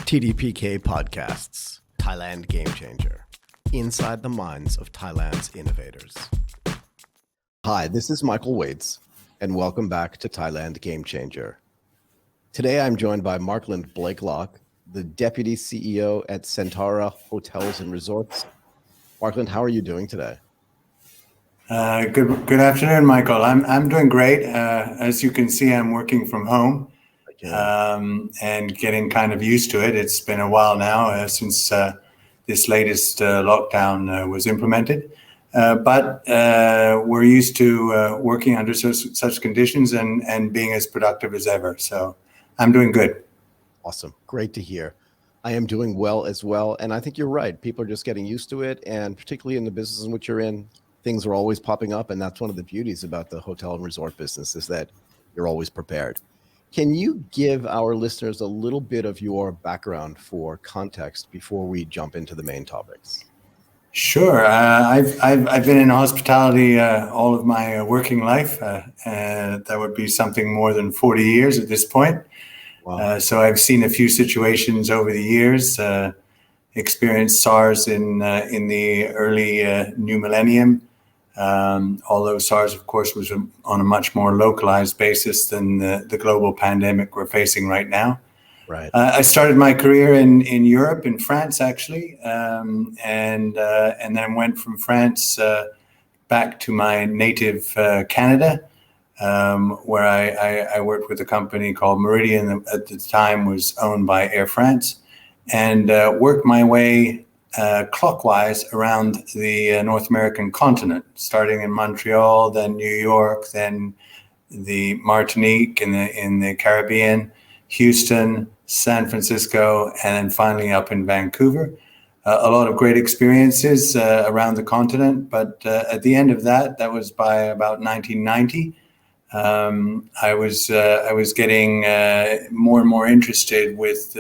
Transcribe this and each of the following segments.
TDPK Podcasts, Thailand GameChanger, inside the minds of Thailand's innovators. Hi, this is Michael Waits, and welcome back to Thailand GameChanger. Today I'm joined by Markland Blaiklock, the Deputy CEO at Centara Hotels and Resorts. Markland, how are you doing today? Good afternoon, Michael. I'm doing great. As you can see, I'm working from home. And getting kind of used to it. It's been a while now since this latest lockdown was implemented. But we're used to working under such conditions and being as productive as ever. So I'm doing good. Awesome. Great to hear. I am doing well as well. And I think you're right. People are just getting used to it. And particularly in the business in which you're in, things are always popping up. And that's one of the beauties about the hotel and resort business is that you're always prepared. Can you give our listeners a little bit of your background for context before we jump into the main topics? Sure. I've been in hospitality all of my working life. That would be something more than 40 years at this point. Wow. So I've seen a few situations over the years. Experienced SARS in the early new millennium. Although SARS, of course, was on a much more localized basis than the global pandemic we're facing right now. Right. I started my career in Europe, in France, actually, and then went from France back to my native Canada, where I worked with a company called Meridian that at the time was owned by Air France, and worked my way clockwise around the North American continent, starting in Montreal, then New York, then the Martinique in the Caribbean, Houston, San Francisco, and then finally up in Vancouver. A lot of great experiences around the continent, but at the end of that was by about 1990. I was getting more and more interested with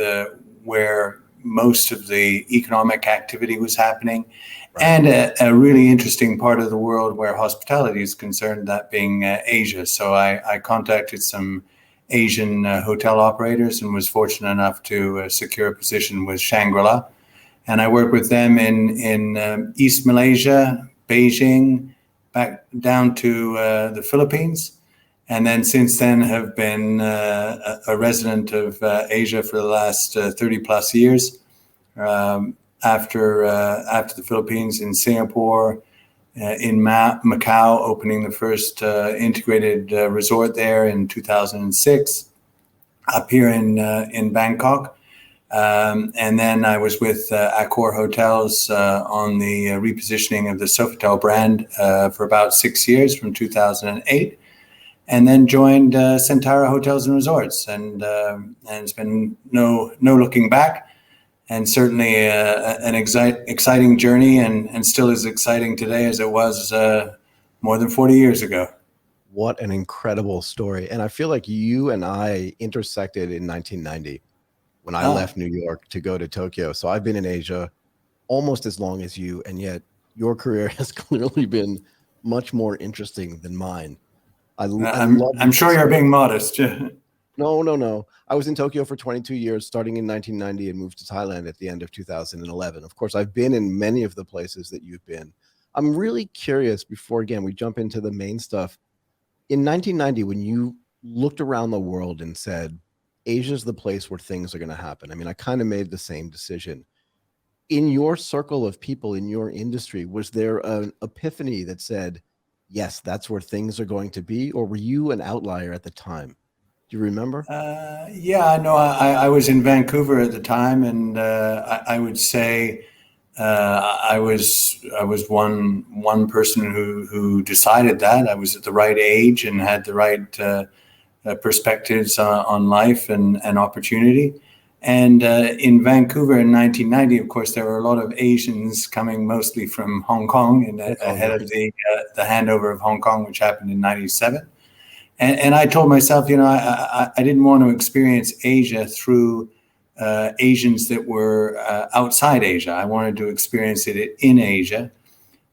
where most of the economic activity was happening, right. And a really interesting part of the world where hospitality is concerned, that being Asia. So I contacted some Asian hotel operators and was fortunate enough to secure a position with Shangri-La. And I worked with them in East Malaysia, Beijing, back down to the Philippines. And then since then have been a resident of Asia for the last 30 plus years. After the Philippines, in Singapore, in Macau, opening the first integrated resort there in 2006. Up here in Bangkok. And then I was with Accor Hotels on the repositioning of the Sofitel brand for about 6 years, from 2008. And then joined Centara Hotels and Resorts, and it's been no looking back, and certainly an exciting journey, and still as exciting today as it was more than 40 years ago. What an incredible story! And I feel like you and I intersected in 1990 when I left New York to go to Tokyo. So I've been in Asia almost as long as you, and yet your career has clearly been much more interesting than mine. I'm sure you're being modest. No. I was in Tokyo for 22 years, starting in 1990, and moved to Thailand at the end of 2011. Of course, I've been in many of the places that you've been. I'm really curious, before, again, we jump into the main stuff. In 1990, when you looked around the world and said, Asia's the place where things are going to happen. I mean, I kind of made the same decision. In your circle of people, in your industry, was there an epiphany that said, yes, that's where things are going to be? Or were you an outlier at the time? Do you remember? Yeah, no, I was in Vancouver at the time, and I would say I was one person who decided that. I was at the right age and had the right perspectives on life and opportunity. And in Vancouver in 1990, of course, there were a lot of Asians coming, mostly from Hong Kong, ahead of the handover of Hong Kong, which happened in 97. And I told myself, I didn't want to experience Asia through Asians that were outside Asia. I wanted to experience it in Asia.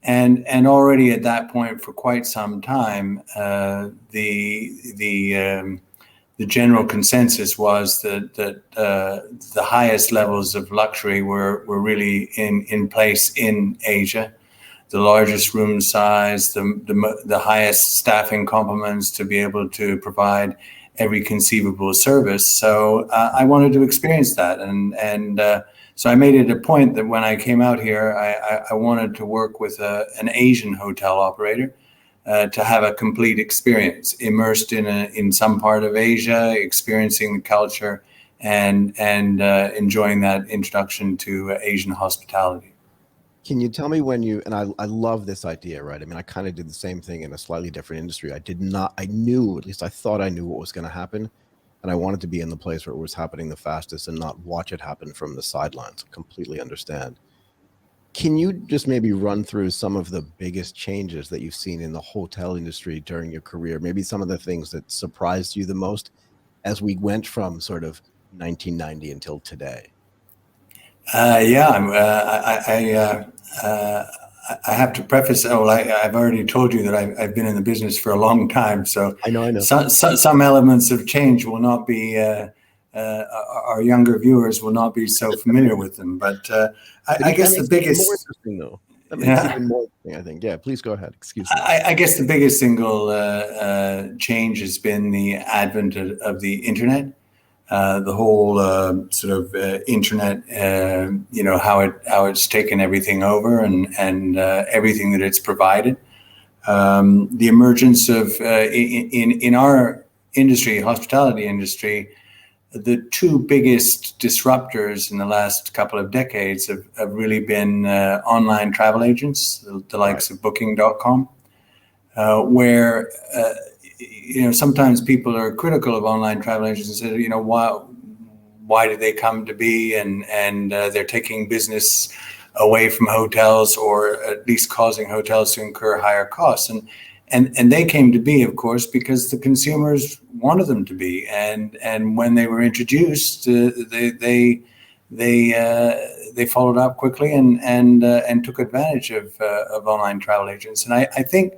And already at that point, for quite some time, the the general consensus was that the highest levels of luxury were really in place in Asia. The largest room size, the highest staffing complements to be able to provide every conceivable service. So I wanted to experience that, and so I made it a point that when I came out here, I wanted to work with an Asian hotel operator to have a complete experience, immersed in some part of Asia, experiencing the culture, and enjoying that introduction to Asian hospitality. Can you tell me when you, and I love this idea, right? I mean, I kind of did the same thing in a slightly different industry. I knew, at least I thought I knew what was going to happen. And I wanted to be in the place where it was happening the fastest and not watch it happen from the sidelines. Completely understand. Can you just maybe run through some of the biggest changes that you've seen in the hotel industry during your career? Maybe some of the things that surprised you the most as we went from sort of 1990 until today? I have to preface. I've already told you that I've been in the business for a long time, so I know. Some elements of change will not be. Our younger viewers will not be so familiar with them. But I guess the biggest. More interesting, though. That makes it even more interesting, I think. Yeah, please go ahead. Excuse me. I guess the biggest single change has been the advent of the internet. The whole sort of internet, how it's taken everything over and everything that it's provided. The emergence of in our industry, hospitality industry, the two biggest disruptors in the last couple of decades have really been online travel agents, the likes of Booking.com, where sometimes people are critical of online travel agents and say, why did they come to be? And they're taking business away from hotels, or at least causing hotels to incur higher costs. And they came to be, of course, because the consumers wanted them to be. And when they were introduced, they followed up quickly and took advantage of online travel agents. And I think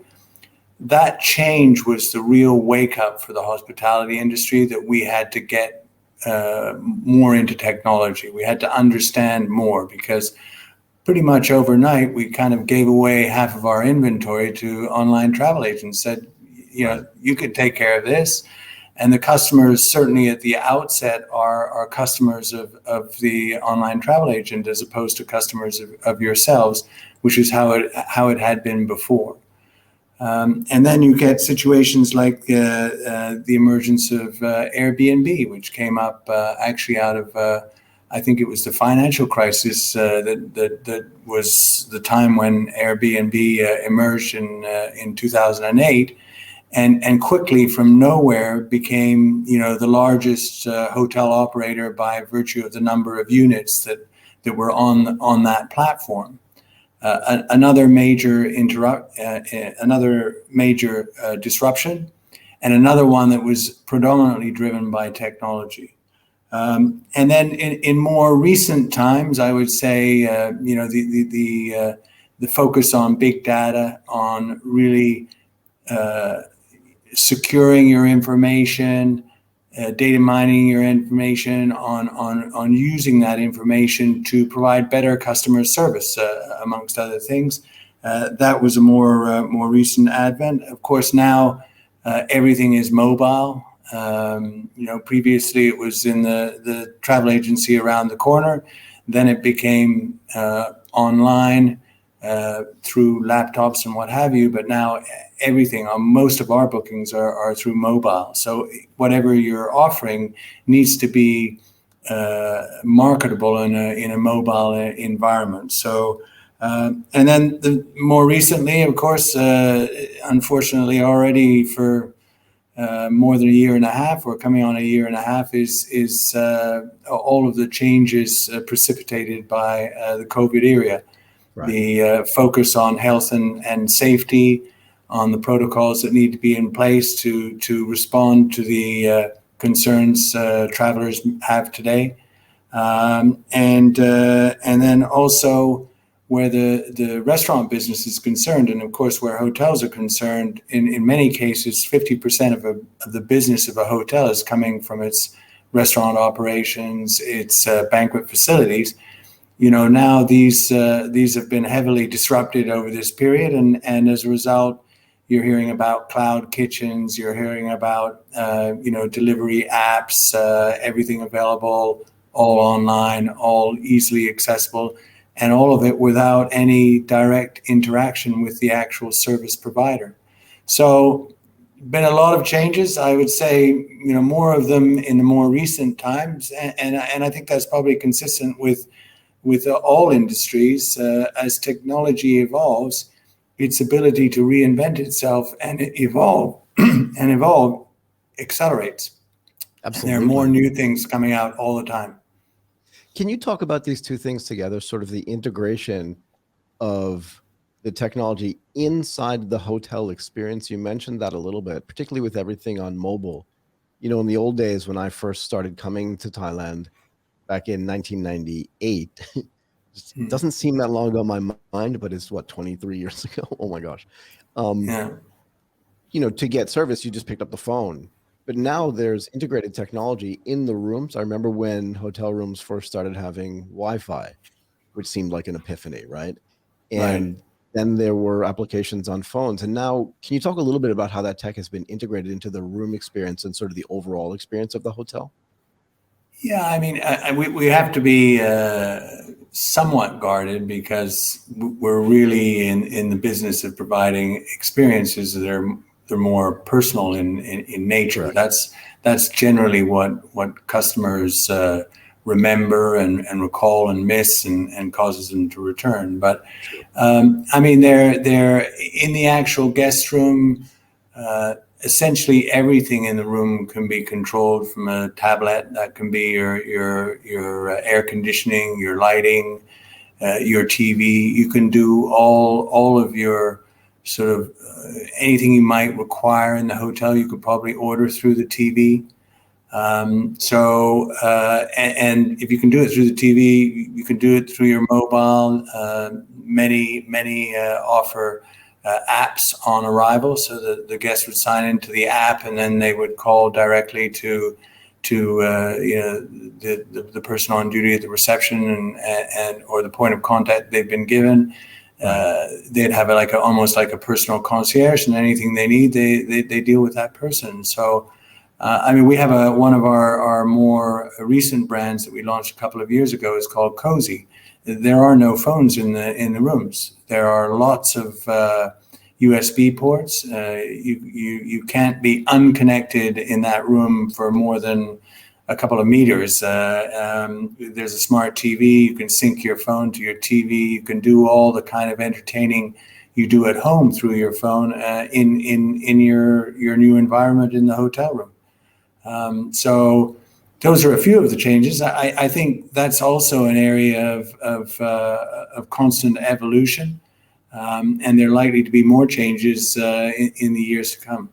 that change was the real wake up for the hospitality industry, that we had to get more into technology. We had to understand more, because pretty much overnight we kind of gave away half of our inventory to online travel agents. Said, you could take care of this. And the customers, certainly at the outset, are customers of the online travel agent, as opposed to customers of yourselves, which is how it had been before. And then you get situations like the emergence of Airbnb, which came up actually out of, I think it was the financial crisis that was the time when Airbnb emerged in 2008, and quickly from nowhere became the largest hotel operator by virtue of the number of units that were on that platform. Another major disruption, and another one that was predominantly driven by technology. And then in more recent times, I would say, the focus on big data, on really securing your information, data mining your information, on using that information to provide better customer service, amongst other things. That was a more recent advent. Of course, now everything is mobile. Previously it was in the travel agency around the corner. Then it became online through laptops and what have you. But now everything, most of our bookings are through mobile. So whatever you're offering needs to be marketable in a mobile environment. So and then more recently, of course, unfortunately, already for more than a year and a half, or coming on a year and a half, is all of the changes precipitated by the COVID era. Right. The focus on health and safety, on the protocols that need to be in place to respond to the concerns travelers have today, and then also where the restaurant business is concerned, and of course where hotels are concerned, in many cases, 50% of the business of a hotel is coming from its restaurant operations, its banquet facilities. Now these have been heavily disrupted over this period, and as a result, you're hearing about cloud kitchens, you're hearing about delivery apps, everything available, all online, all easily accessible, and all of it without any direct interaction with the actual service provider. So, been a lot of changes. I would say, more of them in the more recent times, and I think that's probably consistent with all industries. As technology evolves, its ability to reinvent itself and evolve accelerates. Absolutely. And there are more new things coming out all the time. Can you talk about these two things together, sort of the integration of the technology inside the hotel experience? You mentioned that a little bit, particularly with everything on mobile. In the old days when I first started coming to Thailand back in 1998, it doesn't seem that long ago in my mind, but it's 23 years ago. Oh my gosh. To get service, you just picked up the phone. But now there's integrated technology in the rooms. I remember when hotel rooms first started having Wi-Fi, which seemed like an epiphany, right? And then there were applications on phones. And now, can you talk a little bit about how that tech has been integrated into the room experience and sort of the overall experience of the hotel? Yeah, I mean, we have to be somewhat guarded because we're really in the business of providing experiences that are they're more personal in nature. Right. That's generally what customers remember and recall and miss and causes them to return. But I mean, they're in the actual guest room. Essentially, everything in the room can be controlled from a tablet. That can be your air conditioning, your lighting, your TV. You can do all of your sort of anything you might require in the hotel. You could probably order through the TV. And if you can do it through the TV, you can do it through your mobile. Many offer apps on arrival, so that the guests would sign into the app, and then they would call directly to the person on duty at the reception and or the point of contact they've been given. They'd have almost like a personal concierge, and anything they need, they deal with that person. So, I mean, we have one of our more recent brands that we launched a couple of years ago is called Cozy. There are no phones in the rooms. There are lots of USB ports. You can't be unconnected in that room for more than a couple of meters. There's a smart TV. You can sync your phone to your TV. You can do all the kind of entertaining you do at home through your phone in your new environment in the hotel room. So those are a few of the changes. I think that's also an area of constant evolution, and there are likely to be more changes in the years to come.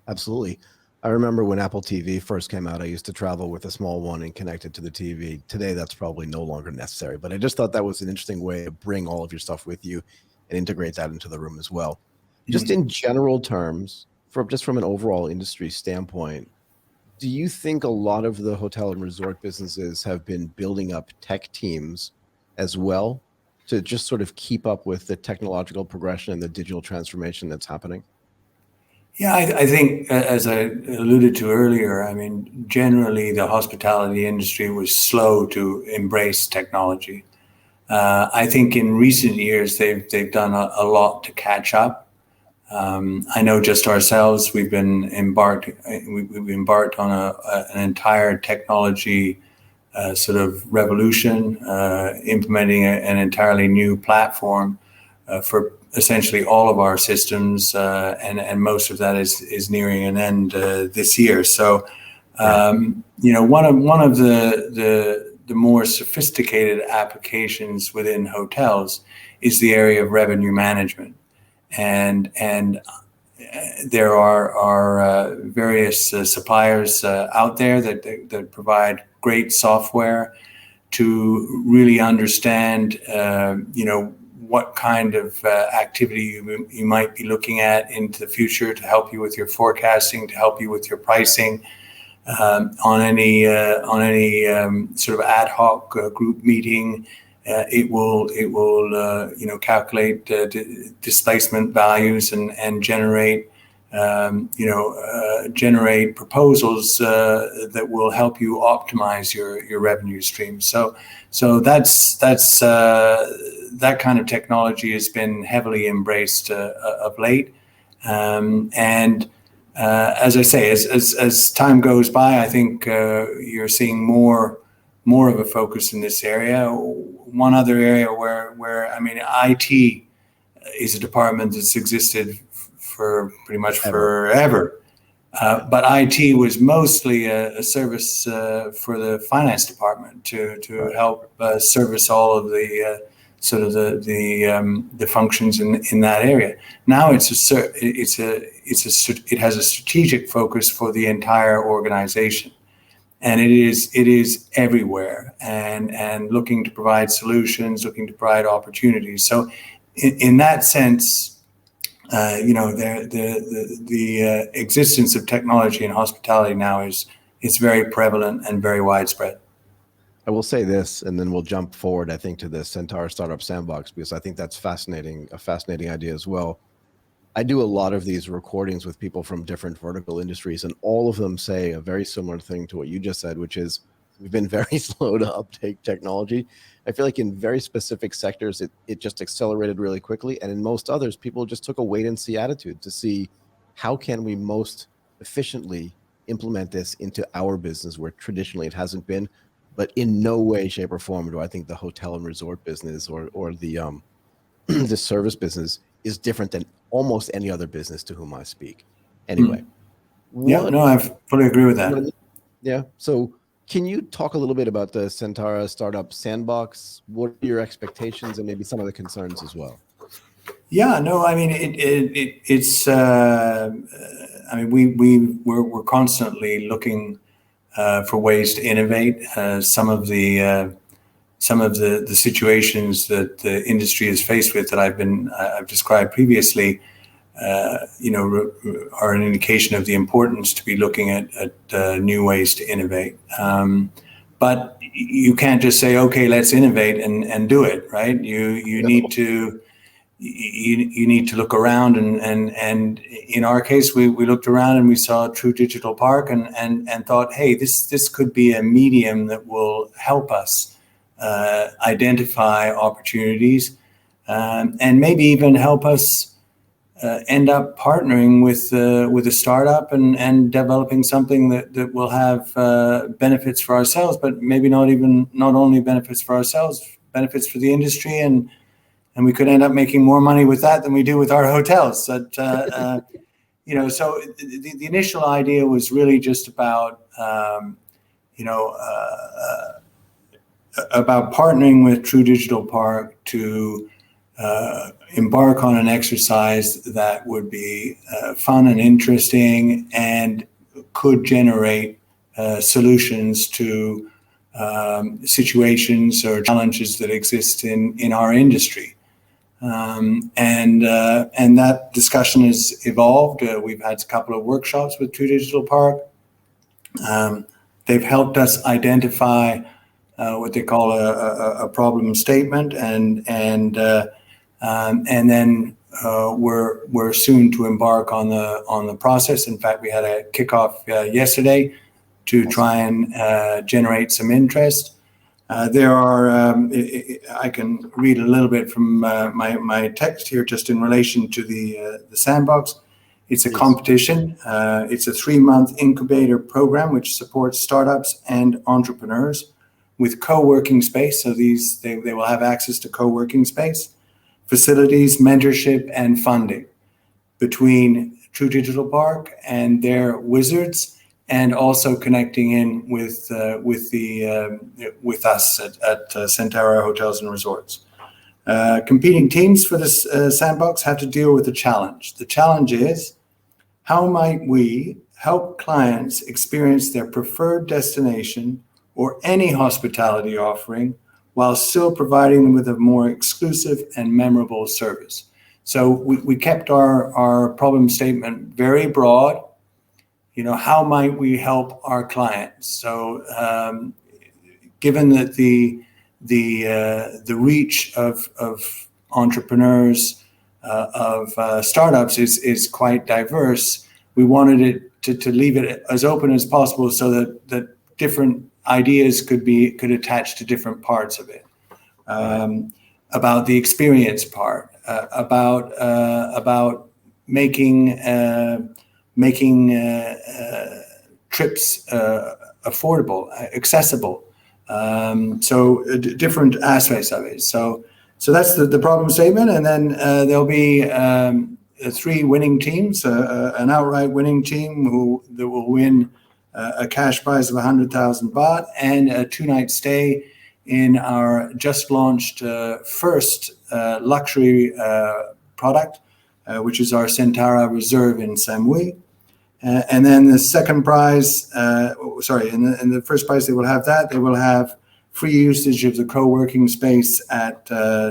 Absolutely. I remember when Apple TV first came out, I used to travel with a small one and connect it to the TV. Today, that's probably no longer necessary, but I just thought that was an interesting way to bring all of your stuff with you and integrate that into the room as well. Mm-hmm. Just in general terms, from an overall industry standpoint, do you think a lot of the hotel and resort businesses have been building up tech teams as well to just sort of keep up with the technological progression and the digital transformation that's happening? Yeah, I think, as I alluded to earlier, I mean, generally the hospitality industry was slow to embrace technology. I think in recent years they've done a lot to catch up. I know just ourselves, we've embarked on an entire technology sort of revolution, implementing an entirely new platform for essentially all of our systems, and most of that is nearing an end this year. So, one of the more sophisticated applications within hotels is the area of revenue management, and there are various suppliers out there that provide great software to really understand, what kind of activity you might be looking at into the future to help you with your forecasting, to help you with your pricing, on any sort of ad hoc group meeting. It will calculate displacement values and generate generate proposals that will help you optimize your revenue stream. So that's that kind of technology has been heavily embraced of late, and as I say, as time goes by, I think you're seeing more of a focus in this area. One other area where I mean, IT is a department that's existed for pretty much forever. But IT was mostly a service for the finance department to help service all of the sort of the functions in that area. Now it has a strategic focus for the entire organization, and it is everywhere and looking to provide solutions, looking to provide opportunities. So in that sense, the existence of technology in hospitality now is very prevalent and very widespread. I will say this, and then we'll jump forward, I think, to the Centara Startup Sandbox, because I think that's fascinating, a fascinating idea as well. I do a lot of these recordings with people from different vertical industries, and all of them say a very similar thing to what you just said, which is we've been very slow to uptake technology. I feel like in very specific sectors, it just accelerated really quickly. And in most others, people just took a wait and see attitude to see how can we most efficiently implement this into our business where traditionally it hasn't been. But in no way, shape, or form do I think the hotel and resort business or the the service business is different than almost any other business to whom I speak. Anyway. Yeah, no, I fully agree with that. Yeah. So can you talk a little bit about the Centara Startup Sandbox? What are your expectations and maybe some of the concerns as well? Yeah, no, I mean, it's, I mean, we're constantly looking for ways to innovate. Some of the situations that the industry is faced with that I've described previously, are an indication of the importance to be looking at new ways to innovate. But you can't just say, okay, let's innovate and do it, right? You need to look around and in our case, we looked around and we saw True Digital Park and thought, hey, this could be a medium that will help us identify opportunities and maybe even help us end up partnering with a startup and developing something that will have benefits for ourselves, but maybe not only benefits for ourselves, benefits for the industry, and we could end up making more money with that than we do with our hotels. So the initial idea was really just about about partnering with True Digital Park to embark on an exercise that would be fun and interesting and could generate solutions to situations or challenges that exist in our industry. And that discussion has evolved. We've had a couple of workshops with True Digital Park. They've helped us identify what they call a problem statement, and then we're soon to embark on the process. In fact, we had a kickoff yesterday to try and generate some interest. There are I can read a little bit from my text here just in relation to the sandbox. It's a competition. It's a 3-month incubator program which supports startups and entrepreneurs with co-working space. So they will have access to co-working space, facilities, mentorship, and funding between True Digital Park and their wizards, and also connecting in with us at Centara Hotels and Resorts. Competing teams for this sandbox have to deal with a challenge. The challenge is, how might we help clients experience their preferred destination or any hospitality offering while still providing them with a more exclusive and memorable service. So we kept our problem statement very broad. How might we help our clients? So given that the reach of entrepreneurs, of startups is quite diverse, we wanted it to leave it as open as possible so that different ideas could attach to different parts of it. About the experience part, about making trips affordable, accessible. So different aspects of it. So that's the problem statement, and then there'll be 3 winning teams, an outright winning team that will win a cash prize of 100,000 baht and a 2-night stay in our just launched first luxury product, which is our Centara Reserve in Samui. And then the second prize, in the first prize they will have free usage of the co-working space at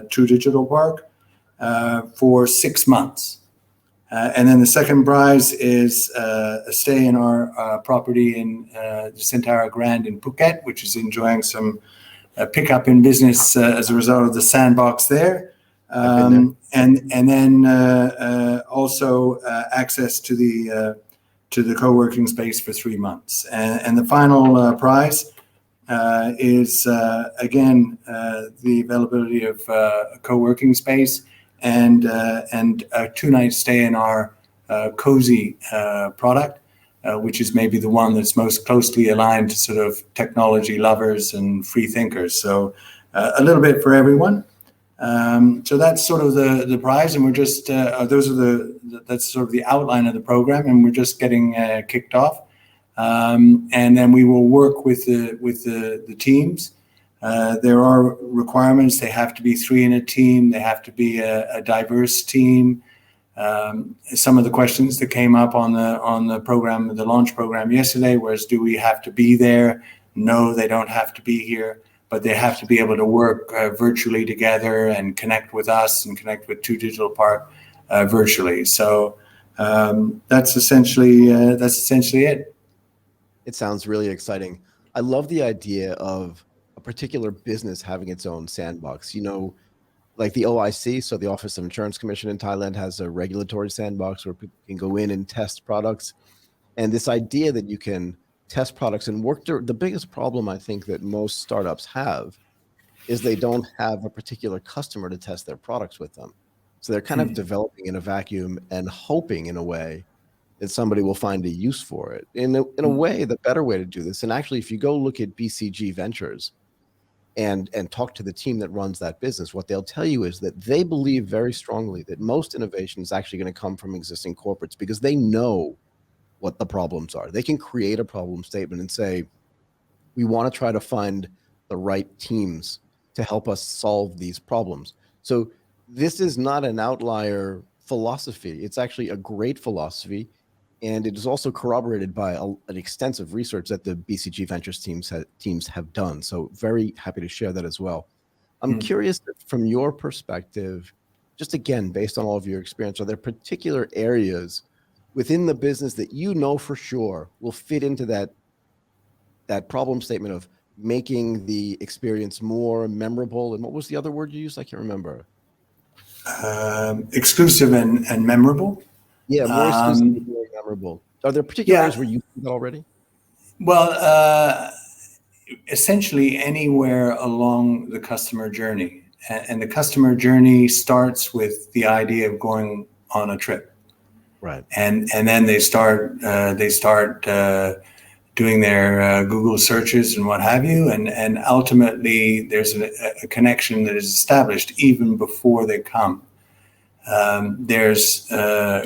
True Digital Park for 6 months. And then the second prize is a stay in our property in the Centara Grand in Phuket, which is enjoying some pickup in business as a result of the sandbox there. And then also access to the co-working space for 3 months. And the final prize is, again, the availability of a co-working space and a 2-night stay in our Cozy product, which is maybe the one that's most closely aligned to sort of technology lovers and free thinkers. So a little bit for everyone. So that's sort of the prize, and we're just that's sort of the outline of the program, and we're just getting kicked off. And then we will work with the teams. There are requirements. They have to be 3 in a team. They have to be a diverse team. Some of the questions that came up on the program, the launch program yesterday, was, do we have to be there? No, they don't have to be here, but they have to be able to work virtually together and connect with us and connect with True Digital Park virtually. So that's essentially it. It sounds really exciting. I love the idea of a particular business having its own sandbox. Like the OIC, so the Office of Insurance Commission in Thailand, has a regulatory sandbox where people can go in and test products. And this idea that you can test products and work the biggest problem I think that most startups have is they don't have a particular customer to test their products with them. So they're kind of developing in a vacuum and hoping in a way that somebody will find a use for it. In a way, the better way to do this, and actually if you go look at BCG Ventures and talk to the team that runs that business, what they'll tell you is that they believe very strongly that most innovation is actually going to come from existing corporates because they know what the problems are. They can create a problem statement and say, we want to try to find the right teams to help us solve these problems. So this is not an outlier philosophy. It's actually a great philosophy. And it is also corroborated by an extensive research that the BCG Ventures teams have done. So very happy to share that as well. I'm curious from your perspective, just again, based on all of your experience, are there particular areas within the business that for sure will fit into that problem statement of making the experience more memorable? And what was the other word you used? I can't remember. Exclusive and memorable. Yeah, more exclusive and more memorable. Are there particular areas where you do that already? Well, essentially anywhere along the customer journey. And the customer journey starts with the idea of going on a trip. Right. And then they start doing their Google searches and what have you. And ultimately there's a connection that is established even before they come. There's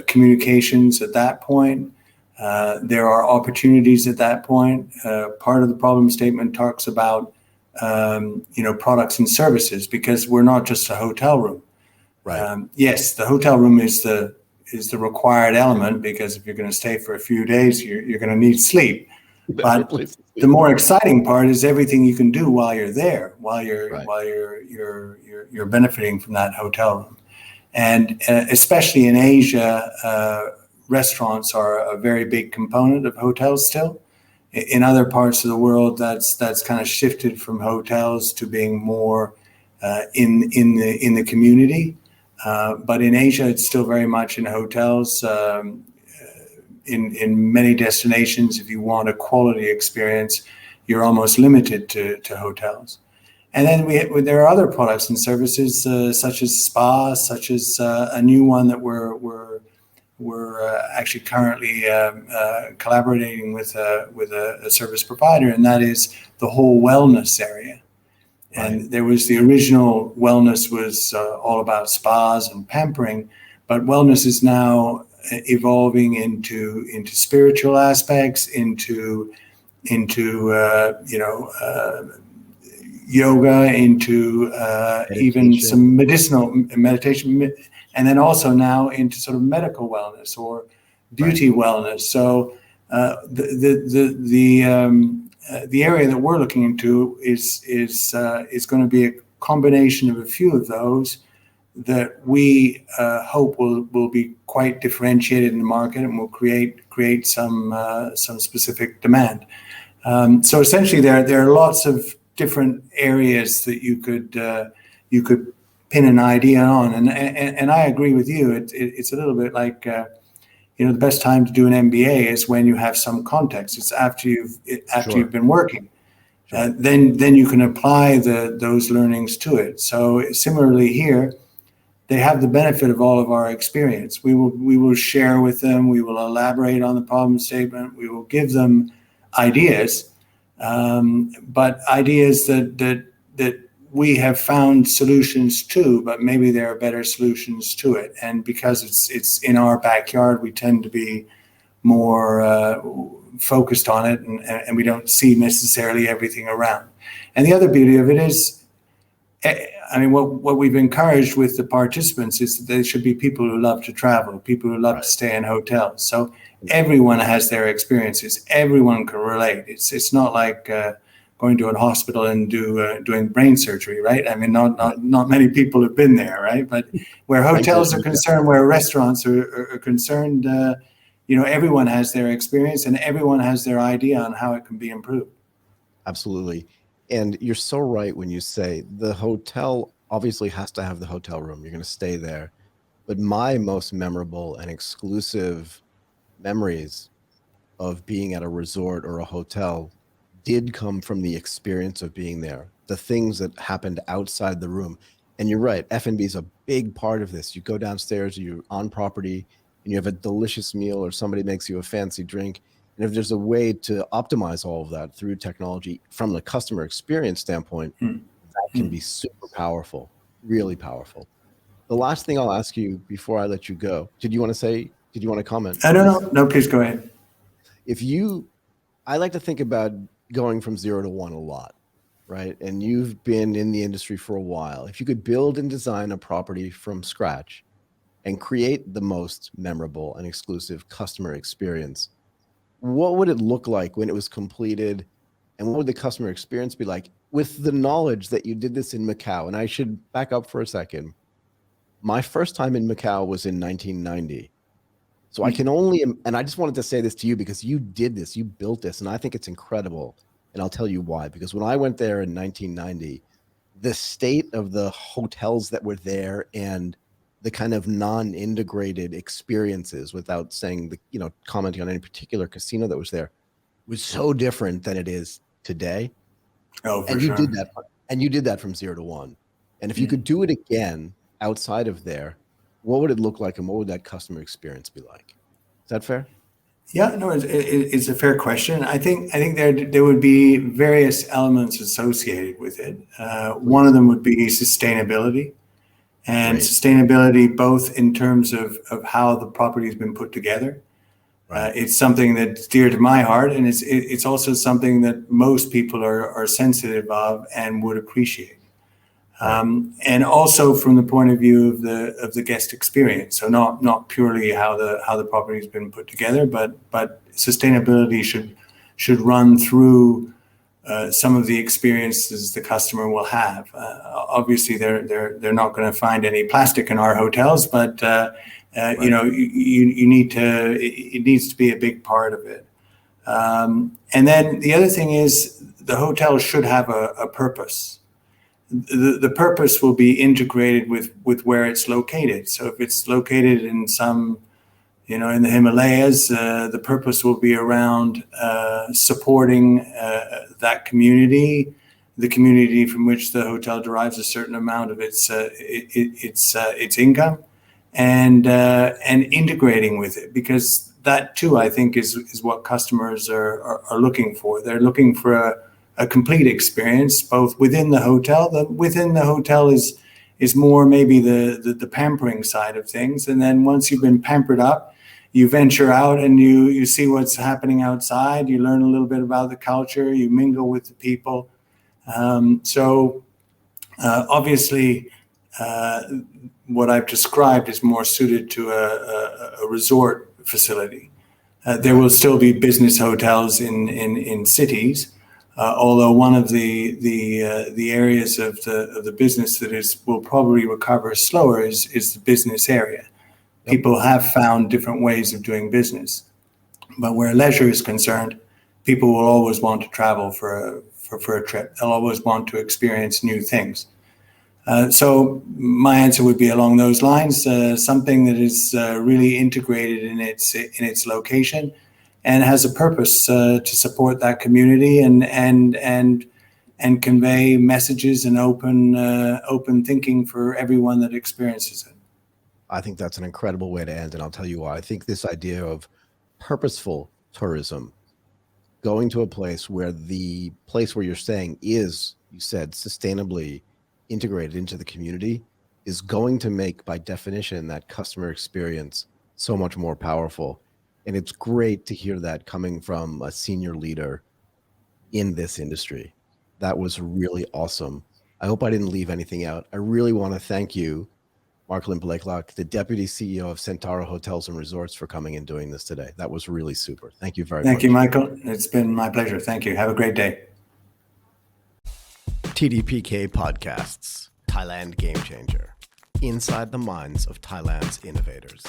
communications at that point. There are opportunities at that point. Part of the problem statement talks about products and services, because we're not just a hotel room. Right. Yes, the hotel room is the required element, because if you're going to stay for a few days, you're going to need sleep. But the more exciting part is everything you can do while you're there, while you're benefiting from that hotel room. And especially in Asia, restaurants are a very big component of hotels still. In other parts of the world, that's kind of shifted from hotels to being more in the community. But in Asia, it's still very much in hotels. In many destinations, if you want a quality experience, you're almost limited to hotels. And then there are other products and services such as spas, such as a new one that we're actually currently collaborating with a service provider, and that is the whole wellness area. And there was the original wellness was all about spas and pampering, but wellness is now evolving into spiritual aspects, into yoga, into even some meditation, and then also now into sort of medical wellness or beauty wellness. So the area that we're looking into is going to be a combination of a few of those that we hope will be quite differentiated in the market and will create some specific demand. So essentially, there are lots of different areas that you could pin an idea on, and I agree with you. It's a little bit like the best time to do an MBA is when you have some context. It's after you've been working. Then you can apply those learnings to it. So similarly here, they have the benefit of all of our experience. We will share with them. We will elaborate on the problem statement. We will give them ideas, but ideas that we have found solutions to, but maybe there are better solutions to it. And because it's in our backyard, we tend to be more focused on it, and we don't see necessarily everything around. And the other beauty of it is, I mean, what we've encouraged with the participants is that there should be people who love to travel, people who love to stay in hotels. So everyone has their experiences. Everyone can relate. It's not like going to a hospital and doing brain surgery, right? I mean, not many people have been there, right? But where hotels are concerned, where restaurants are concerned, everyone has their experience and everyone has their idea on how it can be improved. Absolutely. And you're so right when you say the hotel obviously has to have the hotel room. You're going to stay there. But my most memorable and exclusive memories of being at a resort or a hotel did come from the experience of being there, the things that happened outside the room. And you're right, F&B is a big part of this. You go downstairs, you're on property, and you have a delicious meal, or somebody makes you a fancy drink. And if there's a way to optimize all of that through technology from the customer experience standpoint, that can be super powerful, really powerful. The last thing I'll ask you before I let you go, did you want to comment? No, please go ahead. I like to think about going from 0 to 1 a lot, right? And you've been in the industry for a while. If you could build and design a property from scratch and create the most memorable and exclusive customer experience, what would it look like when it was completed? And what would the customer experience be like with the knowledge that you did this in Macau? And I should back up for a second. My first time in Macau was in 1990. So I can only, and I just wanted to say this to you because you did this, you built this, and I think it's incredible. And I'll tell you why. Because when I went there in 1990, the state of the hotels that were there and the kind of non-integrated experiences, without saying commenting on any particular casino that was there, was so different than it is today. Oh, for and sure. You did that from 0 to 1. And if you could do it again outside of there, what would it look like, and what would that customer experience be like? Is that fair? Yeah, no, it's a fair question. I think there would be various elements associated with it. One of them would be sustainability, and sustainability both in terms of how the property has been put together. It's something that's dear to my heart, and it's also something that most people are sensitive of and would appreciate. And also from the point of view of the guest experience, so not purely how the property has been put together, but sustainability should run through some of the experiences the customer will have. Obviously, they're not going to find any plastic in our hotels, but right. You need to. It needs to be a big part of it. And then the other thing is the hotel should have a purpose. The purpose will be integrated with where it's located. So if it's located in some, in the Himalayas, the purpose will be around supporting that community, the community from which the hotel derives a certain amount of its income, and integrating with it, because that too, I think, is what customers are looking for. They're looking for a complete experience, both within the hotel. Within the hotel is more maybe the pampering side of things, and then once you've been pampered up, you venture out and you see what's happening outside. You learn a little bit about the culture. You mingle with the people. Obviously, what I've described is more suited to a resort facility. There will still be business hotels in cities, although one of the areas of the business that will probably recover slower is the business area. Yep. People have found different ways of doing business, but where leisure is concerned, people will always want to travel for a trip. They'll always want to experience new things. So my answer would be along those lines: something that is really integrated in its location and has a purpose to support that community and convey messages and open thinking for everyone that experiences it. I think that's an incredible way to end, and I'll tell you why. I think this idea of purposeful tourism, going to a place where the place where you're staying is, you said, sustainably integrated into the community, is going to make, by definition, that customer experience so much more powerful. And it's great to hear that coming from a senior leader in this industry. That was really awesome. I hope I didn't leave anything out. I really want to thank you, Markland Blaiklock, the Deputy CEO of Centara Hotels and Resorts, for coming and doing this today. That was really super. Thank you very much. Thank you, Michael. It's been my pleasure. Thank you. Have a great day. TDPK Podcasts, Thailand GameChanger, inside the minds of Thailand's innovators.